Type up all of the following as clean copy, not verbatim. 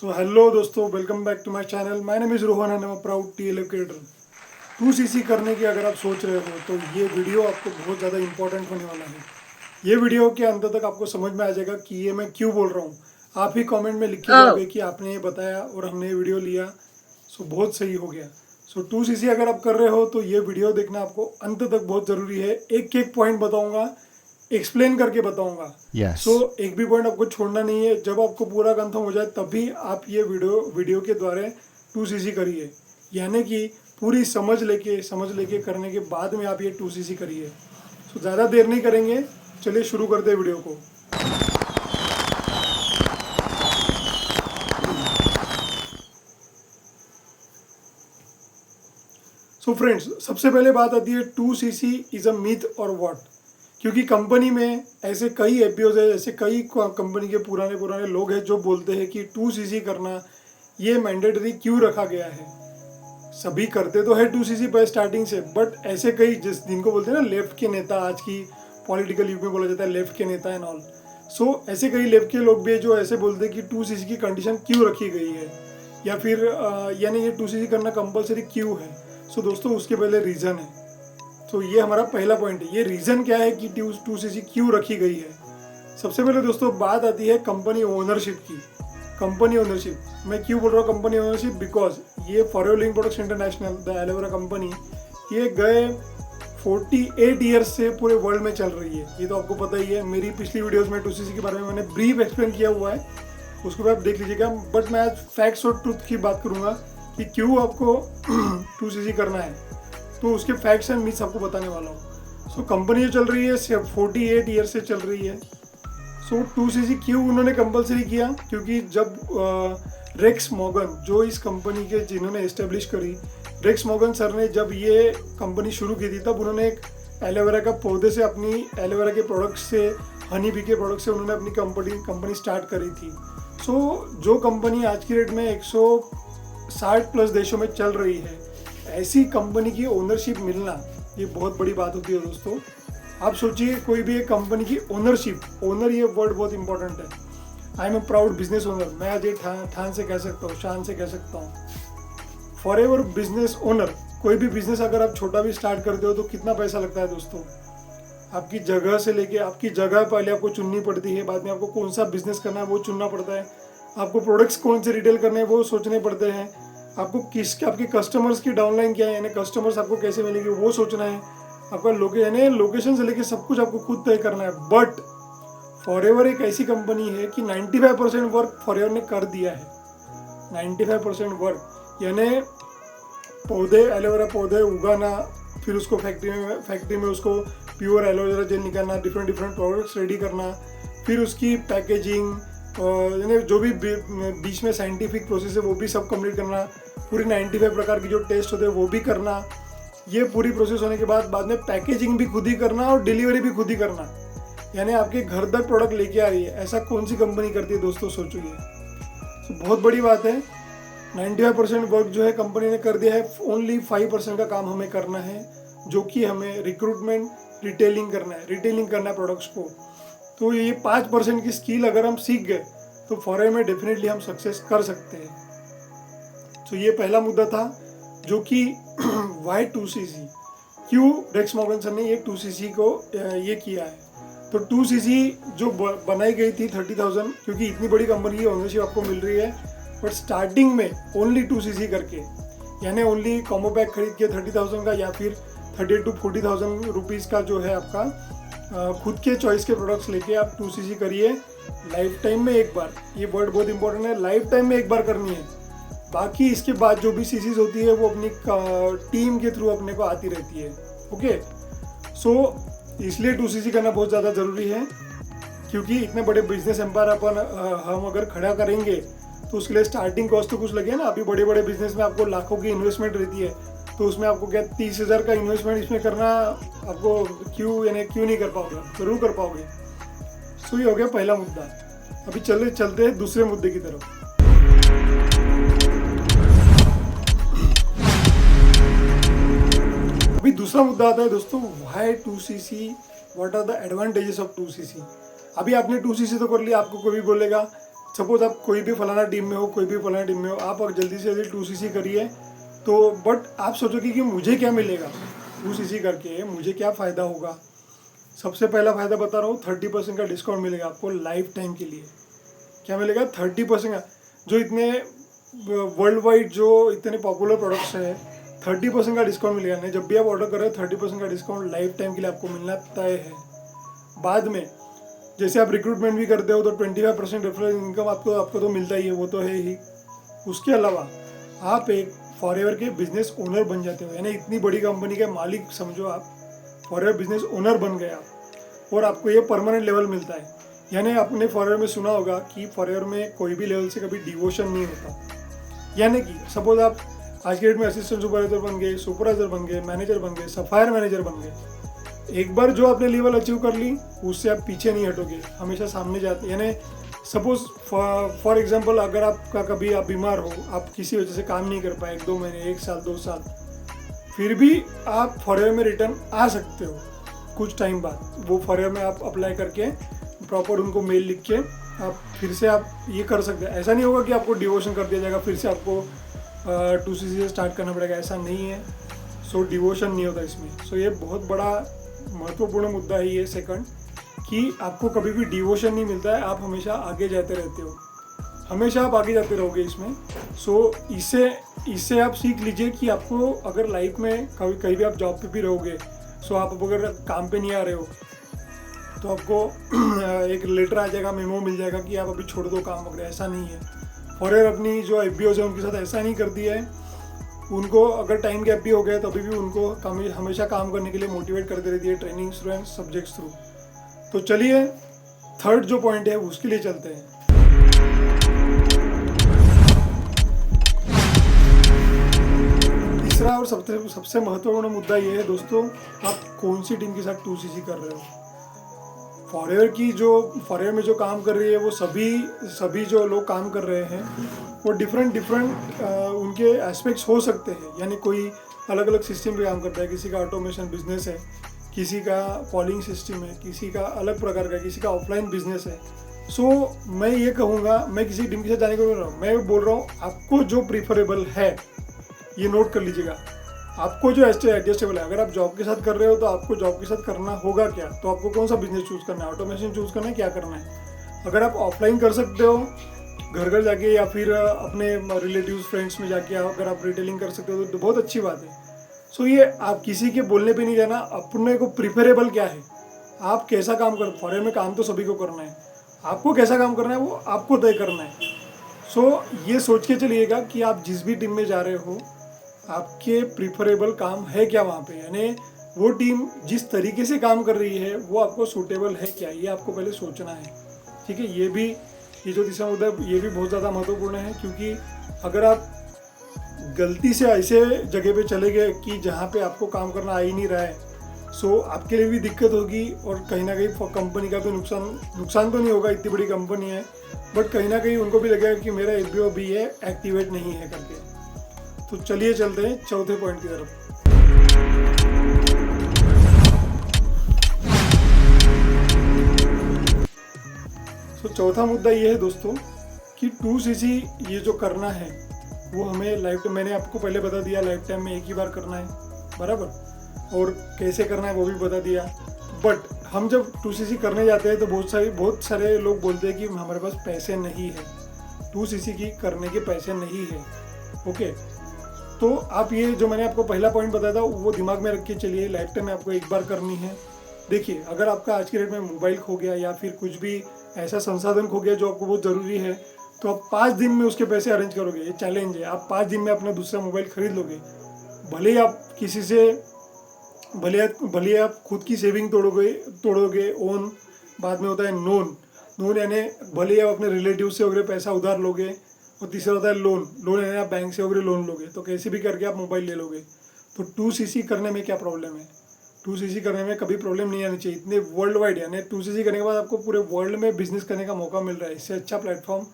सो hello दोस्तों, welcome back to my channel. My name is Rohan and I am proud TLF creator. 2cc करने की अगर आप सोच रहे हो तो ये वीडियो आपको बहुत ज़्यादा इंपॉर्टेंट होने वाला है। ये वीडियो के अंत तक आपको समझ में आ जाएगा कि ये मैं क्यों बोल रहा हूँ। आप ही कमेंट में लिख के Oh, जाओगे कि आपने ये बताया और हमने ये वीडियो लिया, सो बहुत सही हो गया। सो 2cc अगर आप कर रहे हो तो ये वीडियो देखना आपको अंत तक बहुत ज़रूरी है। एक एक पॉइंट बताऊँगा, एक्सप्लेन करके बताऊंगा। सो Yes. एक भी पॉइंट आपको छोड़ना नहीं है। जब आपको पूरा कंफर्म हो जाए तभी आप ये वीडियो के द्वारा 2cc करिए, यानी कि पूरी समझ लेके करने के बाद में आप ये 2cc करिए। सो ज़्यादा देर नहीं करेंगे, चलिए शुरू करते हैं वीडियो को। सो फ्रेंड्स, सबसे पहले बात आती है 2cc इज़ अ मिथ और व्हाट। क्योंकि कंपनी में ऐसे कई एपीओज है, ऐसे कई कंपनी के पुराने पुराने लोग हैं जो बोलते हैं कि 2cc करना ये मैंडेटरी क्यों रखा गया है। सभी करते तो है 2cc पर स्टार्टिंग से, बट ऐसे कई जिनको बोलते हैं ना लेफ्ट के नेता, आज की पॉलिटिकल युग में बोला जाता है लेफ्ट के नेता एंड ऑल। सो ऐसे कई लेफ्ट के लोग भी है जो ऐसे बोलते हैं कि 2cc की कंडीशन क्यों रखी गई है, या फिर यानी ये 2cc करना कंपलसरी क्यों है। सो दोस्तों, उसके पहले रीज़न है। तो ये हमारा पहला पॉइंट है। ये रीज़न क्या है कि 2cc क्यों रखी गई है। सबसे पहले दोस्तों बात आती है कंपनी ओनरशिप की। कंपनी ओनरशिप मैं क्यों बोल रहा हूँ कंपनी ओनरशिप, बिकॉज ये forever living products international, the aloe vera company, ये गए 48 ईयर्स से पूरे वर्ल्ड में चल रही है। ये तो आपको पता ही है। मेरी पिछली वीडियोस में 2cc के बारे में मैंने ब्रीफ एक्सप्लेन किया हुआ है, उसको भी आप देख लीजिएगा। बट मैं आज फैक्ट्स और ट्रूथ की बात करूँगा कि क्यों आपको 2cc करना है, तो उसके फैक्ट्स एंड मिथ्स आपको बताने वाला हूँ। सो कंपनी जो चल रही है 48 ईयर से चल रही है। सो 2cc क्यों उन्होंने कंपलसरी किया, क्योंकि जब रेक्स मॉर्गन जो इस कंपनी के जिन्होंने इस्टेब्लिश करी, रेक्स मॉर्गन सर ने जब ये कंपनी शुरू की थी तब उन्होंने एक एलोवेरा का पौधे से अपनी एलोवेरा के प्रोडक्ट्स से, हनी बी के प्रोडक्ट से उन्होंने अपनी कंपनी स्टार्ट करी थी। सो जो कंपनी आज की डेट में 160 प्लस देशों में चल रही है, ऐसी कंपनी की ओनरशिप मिलना ये बहुत बड़ी बात होती है दोस्तों। आप सोचिए कोई भी एक कंपनी की ओनरशिप, ओनर ये वर्ड बहुत इंपॉर्टेंट है। I am a proud business owner, मैं आज ये ठान से कह सकता हूँ, शान से कह सकता हूँ। फॉर एवर बिजनेस ओनर, कोई भी बिजनेस अगर आप छोटा भी स्टार्ट करते हो तो कितना पैसा लगता है दोस्तों। आपकी जगह से लेके, आपकी जगह पहले आपको चुननी पड़ती है, बाद में आपको कौन सा बिजनेस करना है वो चुनना पड़ता है, आपको प्रोडक्ट्स कौन से रिटेल करने हैं वो सोचने पड़ते हैं, आपको आपके कस्टमर्स की डाउनलाइन क्या है, यानी कस्टमर्स आपको कैसे मिलेंगे वो सोचना है, आपका यानी लोकेशन से लेके सब कुछ आपको खुद तय करना है। बट फॉरएवर एक ऐसी कंपनी है कि 95% वर्क फॉरएवर ने कर दिया है। 95% वर्क यानी पौधे, एलोवेरा पौधे उगाना, फिर उसको फैक्ट्री में उसको प्योर एलोवेरा जेल निकालना, डिफरेंट प्रोडक्ट्स रेडी करना, फिर उसकी पैकेजिंग, यानी जो भी बीच में साइंटिफिक प्रोसेस है वो भी सब कंप्लीट करना, पूरी 95 प्रकार की जो टेस्ट होते हैं वो भी करना। ये पूरी प्रोसेस होने के बाद में पैकेजिंग भी खुद ही करना और डिलीवरी भी खुद ही करना, यानी आपके घर तक प्रोडक्ट लेके आ रही है। ऐसा कौन सी कंपनी करती है दोस्तों, सोचो ये। तो बहुत बड़ी बात है। 95% वर्क जो है कंपनी ने कर दिया है, ओनली 5% का काम हमें करना है, जो कि हमें रिक्रूटमेंट, रिटेलिंग करना है प्रोडक्ट्स को। तो ये 5% की स्किल अगर हम सीख गए तो फॉरएवर में डेफिनेटली हम सक्सेस कर सकते हैं। तो ये पहला मुद्दा था जो कि वाई 2cc, क्यों रेक्स मॉर्गन सर ने ये 2cc को ये किया है। तो 2cc जो बनाई गई थी 30,000, क्योंकि इतनी बड़ी कंपनी की ओनरशिप आपको मिल रही है, बट स्टार्टिंग में ओनली 2cc करके, यानी ओनली कॉम्बो पैक खरीद के 30,000 का या फिर 30 to 40,000 रुपीज़ का जो है आपका खुद के चॉइस के प्रोडक्ट्स लेके आप 2cc करिए लाइफ टाइम में एक बार। ये वर्ड बहुत इंपॉर्टेंट है, लाइफ टाइम में एक बार करनी है। बाकी इसके बाद जो भी सीसीज होती है वो अपनी टीम के थ्रू अपने को आती रहती है। ओके, सो इसलिए 2cc करना बहुत ज़्यादा ज़रूरी है, क्योंकि इतने बड़े बिजनेस एम्पायर हम अगर खड़ा करेंगे तो उसके लिए स्टार्टिंग कॉस्ट तो कुछ लगे ना। अभी बड़े बड़े बिजनेस में आपको लाखों की इन्वेस्टमेंट रहती है, तो उसमें आपको क्या 30,000 का इन्वेस्टमेंट इसमें करना आपको क्यों नहीं कर पाओगे, ज़रूर कर पाओगे। सो ये हो गया पहला मुद्दा। अभी चलते हैं दूसरे मुद्दे की तरफ। अभी दूसरा मुद्दा आता है दोस्तों, why 2cc, what are the advantages of 2cc। अभी आपने 2cc तो कर लिया, आपको कोई भी बोलेगा सपोज आप कोई भी फलाना टीम में हो, कोई भी फलाना टीम में हो, आप अगर जल्दी से जल्दी 2cc करिए तो, बट आप सोचोगे कि मुझे क्या मिलेगा 2cc करके, मुझे क्या फ़ायदा होगा। सबसे पहला फ़ायदा बता रहा हूँ, 30% का डिस्काउंट मिलेगा आपको लाइफ टाइम के लिए। क्या मिलेगा? 30% का। जो इतने वर्ल्ड वाइड जो इतने पॉपुलर प्रोडक्ट्स हैं, 30% का डिस्काउंट मिलेगा। नहीं, जब भी आप ऑर्डर कर रहे हो 30% का डिस्काउंट लाइफ टाइम के लिए आपको मिलना तय है। बाद में जैसे आप रिक्रूटमेंट भी करते हो तो 25% रेफरल इनकम आपको तो मिलता ही है, वो तो है ही। उसके अलावा आप एक फॉरएवर के बिजनेस ओनर बन जाते हो, यानी इतनी बड़ी कंपनी के मालिक समझो आप, फॉरएवर बिजनेस ओनर बन गए आप, और आपको ये परमानेंट लेवल मिलता है। यानी आपने फॉरएवर में सुना होगा कि फॉरएवर में कोई भी लेवल से कभी डिवोशन नहीं होता। यानी कि सपोज आप आज के डेट में असिस्टेंट सुपरवाइजर बन गए, सुपरवाइजर बन गए, मैनेजर बन गए, सफायर मैनेजर बन गए, एक बार जो आपने लेवल अचीव कर ली उससे आप पीछे नहीं हटोगे, हमेशा सामने जाते। यानी सपोज फॉर एग्जांपल अगर आपका कभी आप बीमार हो, आप किसी वजह से काम नहीं कर पाए 1-2 महीने, 1 साल, 2 साल, फिर भी आप फॉरएवर में रिटर्न आ सकते हो कुछ टाइम बाद। वो फॉरएवर में आप अप्लाई करके प्रॉपर उनको मेल लिख के आप फिर से आप ये कर सकते हैं। ऐसा नहीं होगा कि आपको डिवोशन कर दिया जाएगा, फिर से आपको 2cc से स्टार्ट करना पड़ेगा, ऐसा नहीं है। सो डिवोशन नहीं होता इसमें। सो ये बहुत बड़ा महत्वपूर्ण मुद्दा है ये सेकंड, कि आपको कभी भी डिवोशन नहीं मिलता है, आप हमेशा आगे जाते रहते हो, हमेशा आप आगे जाते रहोगे इसमें। सो इससे आप सीख लीजिए कि आपको अगर लाइफ में कहीं भी आप जॉब पे भी रहोगे, सो आप अगर काम पे नहीं आ रहे हो तो आपको एक लेटर आ जाएगा, मेमो मिल जाएगा कि आप अभी छोड़ दो काम वगैरह, ऐसा नहीं है। फॉरएवर अपनी जो एफबीओज है उनके साथ ऐसा नहीं करती है। उनको अगर टाइम गैप भी हो गया तभी भी उनको हमेशा काम करने के लिए मोटिवेट करते रहती है, training through and subjects through. तो चलिए थर्ड जो पॉइंट है उसके लिए चलते हैं। तीसरा और सबसे महत्वपूर्ण मुद्दा ये है दोस्तों, आप कौन सी टीम के साथ 2cc कर रहे हो। फॉरएवर में जो काम कर रही है वो सभी जो लोग काम कर रहे हैं वो डिफरेंट उनके एस्पेक्ट्स हो सकते हैं। यानी कोई अलग अलग सिस्टम पे काम करता है, किसी का ऑटोमेशन बिजनेस है, किसी का कॉलिंग सिस्टम है, किसी का अलग प्रकार का, किसी का ऑफलाइन बिजनेस है। सो मैं ये कहूँगा, मैं किसी टीम के साथ जाने को बोल रहा हूँ, मैं बोल रहा हूँ आपको जो प्रीफरेबल है ये नोट कर लीजिएगा। आपको जो एडजस्टेबल है, अगर आप जॉब के साथ कर रहे हो तो आपको जॉब के साथ करना होगा क्या, तो आपको कौन सा बिजनेस चूज करना है, ऑटोमेशन चूज करना है, क्या करना है। अगर आप ऑफलाइन कर सकते हो घर घर जाके या फिर अपने रिलेटिव्स फ्रेंड्स में जाके अगर आप रिटेलिंग कर सकते हो तो बहुत अच्छी बात है। सो ये आप किसी के बोलने पे नहीं जाना, अपने को प्रिफरेबल क्या है, आप कैसा काम कर। फॉरएवर में काम तो सभी को करना है, आपको कैसा काम करना है वो आपको तय करना है। सो ये सोच के चलिएगा कि आप जिस भी टीम में जा रहे हो आपके प्रिफरेबल काम है क्या वहाँ पे, यानी वो टीम जिस तरीके से काम कर रही है वो आपको सूटेबल है क्या, ये आपको पहले सोचना है। ठीक है, ये जो तीसरा मुद्दा है ये भी बहुत ज़्यादा महत्वपूर्ण है, क्योंकि अगर आप गलती से ऐसे जगह पे चले गए कि जहाँ पे आपको काम करना आ ही नहीं रहा है, सो आपके लिए भी दिक्कत होगी और कहीं ना कहीं कंपनी का भी नुकसान तो नहीं होगा, इतनी बड़ी कंपनी है, बट कहीं ना कहीं उनको भी लगेगा कि मेरा एफबीओ भी है एक्टिवेट नहीं है करके। तो चलिए चलते हैं चौथे पॉइंट की तरफ। तो चौथा मुद्दा ये है दोस्तों कि 2cc ये जो करना है वो हमें लाइफ टाइम, मैंने आपको पहले बता दिया लाइफ टाइम में एक ही बार करना है बराबर, और कैसे करना है वो भी बता दिया। बट हम जब 2cc करने जाते हैं तो बहुत सारे लोग बोलते हैं कि हमारे पास पैसे नहीं है, 2cc की करने के पैसे नहीं है। ओके, तो आप ये जो मैंने आपको पहला पॉइंट बताया था वो दिमाग में रख के चलिए, लाइफ टाइम में आपको एक बार करनी है। देखिए, अगर आपका आज के डेट में मोबाइल खो गया या फिर कुछ भी ऐसा संसाधन खो गया जो आपको बहुत ज़रूरी है, तो आप 5 दिन में उसके पैसे अरेंज करोगे, ये चैलेंज है। आप 5 दिन में अपना दूसरा मोबाइल खरीद लोगे, भले ही आप किसी से भले आप खुद की सेविंग तोड़ोगे ओन, बाद में होता है नोन यानी भले ही आप अपने रिलेटिव से वगैरह पैसा उधार लोगे, और तीसरा होता है लोन यानी आप बैंक से वगैरह लोन लोगे, तो कैसे भी करके आप मोबाइल ले लोगे। तो 2cc करने में क्या प्रॉब्लम है, 2cc करने में कभी प्रॉब्लम नहीं आनी चाहिए। इतने वर्ल्ड वाइड यानी 2cc करने के बाद आपको पूरे वर्ल्ड में बिजनेस करने का मौका मिल रहा है, इससे अच्छा प्लेटफॉर्म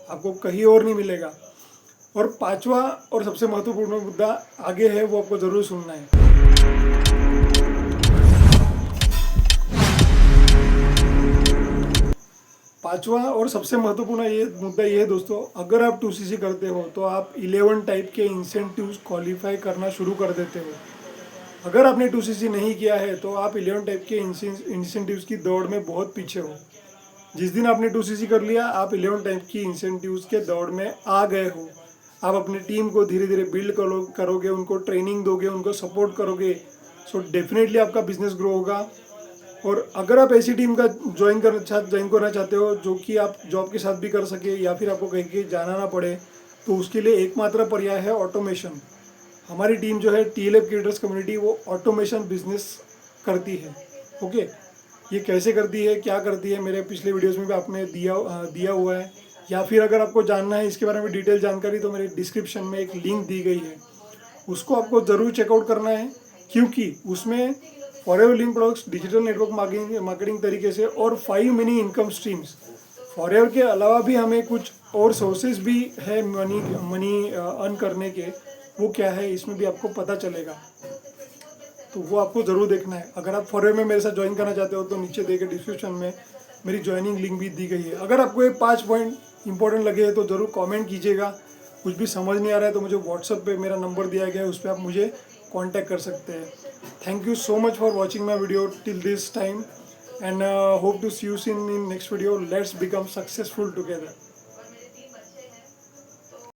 आपको कहीं और नहीं मिलेगा। और पांचवा और सबसे महत्वपूर्ण मुद्दा आगे है, वो आपको ज़रूर सुनना है। पांचवा और सबसे महत्वपूर्ण ये मुद्दा ये है दोस्तों, अगर आप 2CC करते हो तो आप 11 टाइप के इंसेंटिव्स क्वालिफाई करना शुरू कर देते हो। अगर आपने 2CC नहीं किया है तो आप 11 टाइप के इंसेंटिव्स की दौड़ में बहुत पीछे हो। जिस दिन आपने 2CC कर लिया, आप 11 टाइप की इंसेंटिव्स के दौड़ में आ गए हो। आप अपनी टीम को धीरे धीरे बिल्ड करोगे, उनको ट्रेनिंग दोगे, उनको सपोर्ट करोगे, सो डेफिनेटली आपका बिजनेस ग्रो होगा। और अगर आप ऐसी टीम का ज्वाइन करना चाहते हो जो कि आप जॉब के साथ भी कर सके या फिर आपको कहीं कहीं जाना ना पड़े, तो उसके लिए एकमात्र पर्याय है ऑटोमेशन। हमारी टीम जो है TLF क्रिएटर्स कम्युनिटी, वो ऑटोमेशन बिजनेस करती है। ओके, ये कैसे करती है, क्या करती है, मेरे पिछले वीडियोस में भी आपने दिया हुआ है, या फिर अगर आपको जानना है इसके बारे में डिटेल जानकारी तो मेरे डिस्क्रिप्शन में एक लिंक दी गई है, उसको आपको ज़रूर चेकआउट करना है, क्योंकि उसमें forever link products, digital network marketing तरीके से और 5 मिनी इनकम स्ट्रीम्स, फॉरएवर के अलावा भी हमें कुछ और सोर्सेज भी है मनी अर्न करने के, वो क्या है इसमें भी आपको पता चलेगा। तो वो आपको ज़रूर देखना है। अगर आप फॉरएवर में मेरे साथ ज्वाइन करना चाहते हो तो नीचे दे के डिस्क्रिप्शन में मेरी ज्वाइनिंग लिंक भी दी गई है। अगर आपको ये 5 पॉइंट इंपॉर्टेंट लगे तो ज़रूर कमेंट कीजिएगा। कुछ भी समझ नहीं आ रहा है तो मुझे व्हाट्सएप पे मेरा नंबर दिया गया है, उस पर आप मुझे कांटेक्ट कर सकते हैं। Thank you so much for watching my video till this time, and hope to see you soon in next video. Let's become successful together.